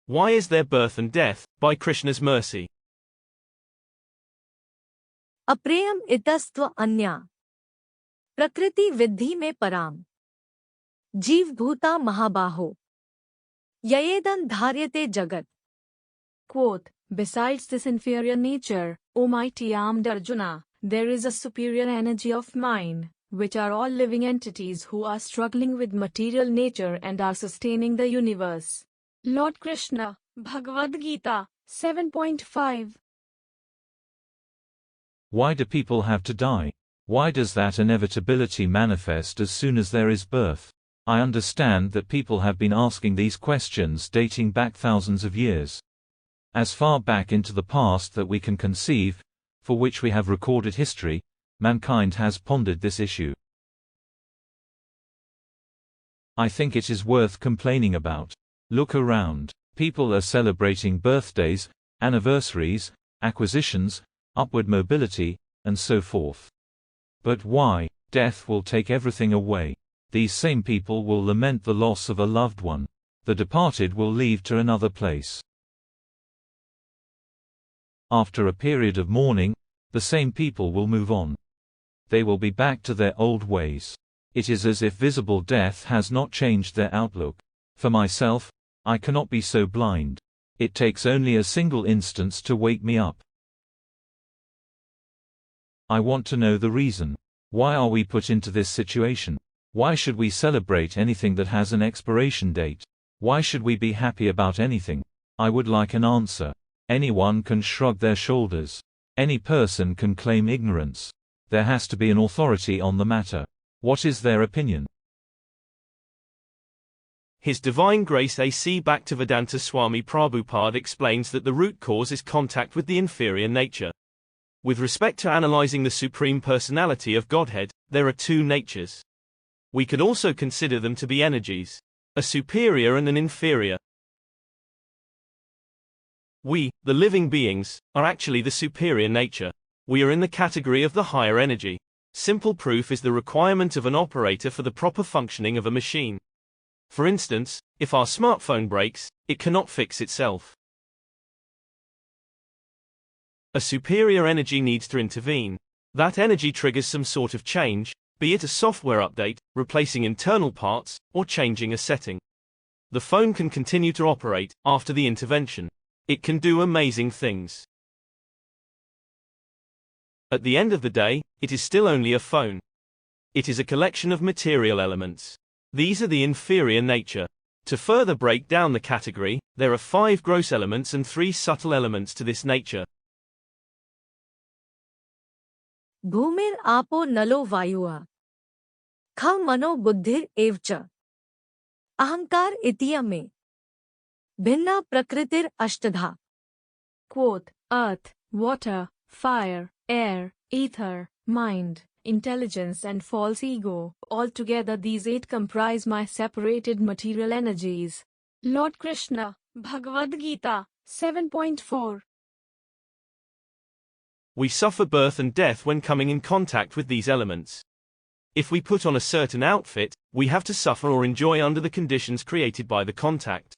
Why is there birth and death, by Krishna's mercy? अप्रेयम इतस्त्व अन्या प्रकृति विद्धि में पराम जीव भूता महाबाहो ययेदं धार्यते जगत. Quote, besides this inferior nature, O mighty armed Arjuna, there is a superior energy of mind, which are all living entities who are struggling with material nature and are sustaining the universe. Lord Krishna, Bhagavad-gita, 7.5. Why do people have to die? Why does that inevitability manifest as soon as there is birth? I understand that people have been asking these questions dating back thousands of years. As far back into the past that we can conceive, for which we have recorded history, mankind has pondered this issue. I think it is worth complaining about. Look around. People are celebrating birthdays, anniversaries, acquisitions, upward mobility, and so forth. But why? Death will take everything away. These same people will lament the loss of a loved one. The departed will leave to another place. After a period of mourning, the same people will move on. They will be back to their old ways. It is as if visible death has not changed their outlook. For myself, I cannot be so blind. It takes only a single instance to wake me up. I want to know the reason. Why are we put into this situation? Why should we celebrate anything that has an expiration date? Why should we be happy about anything? I would like an answer. Anyone can shrug their shoulders. Any person can claim ignorance. There has to be an authority on the matter. What is their opinion? His Divine Grace A.C. Bhaktivedanta Swami Prabhupada explains that the root cause is contact with the inferior nature. With respect to analyzing the Supreme Personality of Godhead, there are two natures. We could also consider them to be energies, a superior and an inferior. We, the living beings, are actually the superior nature. We are in the category of the higher energy. Simple proof is the requirement of an operator for the proper functioning of a machine. For instance, if our smartphone breaks, it cannot fix itself. A superior energy needs to intervene. That energy triggers some sort of change, be it a software update, replacing internal parts, or changing a setting. The phone can continue to operate after the intervention. It can do amazing things. At the end of the day, it is still only a phone. It is a collection of material elements. These are the inferior nature. To further break down the category, there are 5 gross elements and 3 subtle elements to this nature. भूमिर आपो नलो वायुः खं मनो बुद्धिर एव च अहंकार इतीय में भिन्ना प्रकृतिर अष्टधा. Quote, earth, water, fire, air, ether, mind, intelligence and false ego. Altogether these 8 comprise my separated material energies. Lord Krishna, Bhagavad-gita, 7.4. We suffer birth and death when coming in contact with these elements. If we put on a certain outfit, we have to suffer or enjoy under the conditions created by the contact.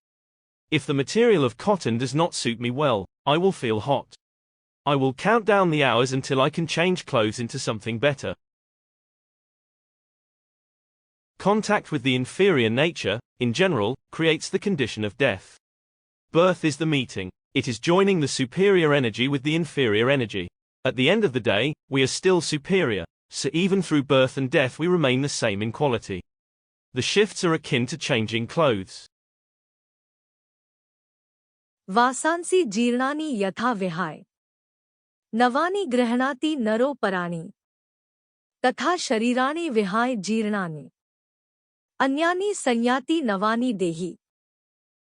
If the material of cotton does not suit me well, I will feel hot. I will count down the hours until I can change clothes into something better. Contact with the inferior nature, in general, creates the condition of death. Birth is the meeting. It is joining the superior energy with the inferior energy. At the end of the day, we are still superior, so even through birth and death we remain the same in quality. The shifts are akin to changing clothes. वासांसि जीर्णानि यथा विहाय नवानि गृह्णाति नरो पराणि तथा शरीराणि विहाय जीर्णानि अन्यानि संयाति नवानि देहि.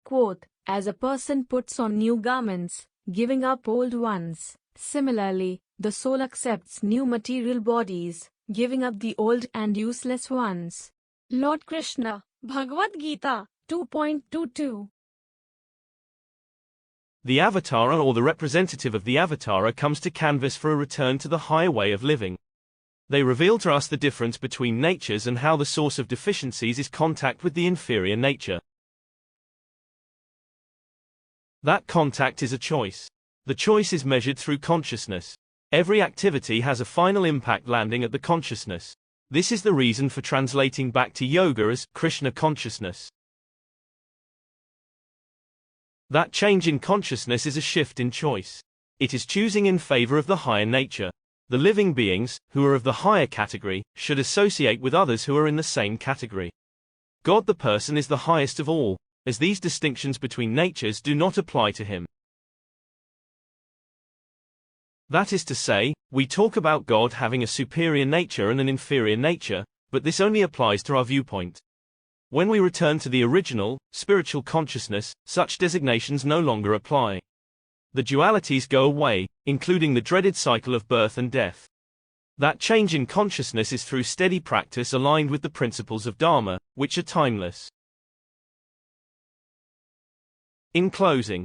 Quote, as a person puts on new garments, giving up old ones, similarly, the soul accepts new material bodies, giving up the old and useless ones. Lord Krishna, Bhagavad-gita, 2.22. The avatara or the representative of the avatara comes to canvas for a return to the higher way of living. They reveal to us the difference between natures and how the source of deficiencies is contact with the inferior nature. That contact is a choice. The choice is measured through consciousness. Every activity has a final impact landing at the consciousness. This is the reason for translating Bhakti Yoga as Krishna consciousness. That change in consciousness is a shift in choice. It is choosing in favor of the higher nature. The living beings, who are of the higher category, should associate with others who are in the same category. God the person is the highest of all, as these distinctions between natures do not apply to him. That is to say, we talk about God having a superior nature and an inferior nature, but this only applies to our viewpoint. When we return to the original, spiritual consciousness, such designations no longer apply. The dualities go away, including the dreaded cycle of birth and death. That change in consciousness is through steady practice aligned with the principles of Dharma, which are timeless. In closing,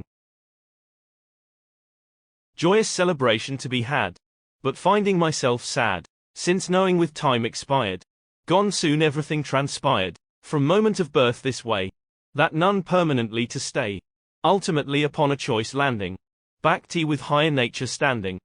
joyous celebration to be had, but finding myself sad, since knowing with time expired, gone soon everything transpired, from moment of birth this way, that none permanently to stay, ultimately upon a choice landing, bhakti with higher nature standing.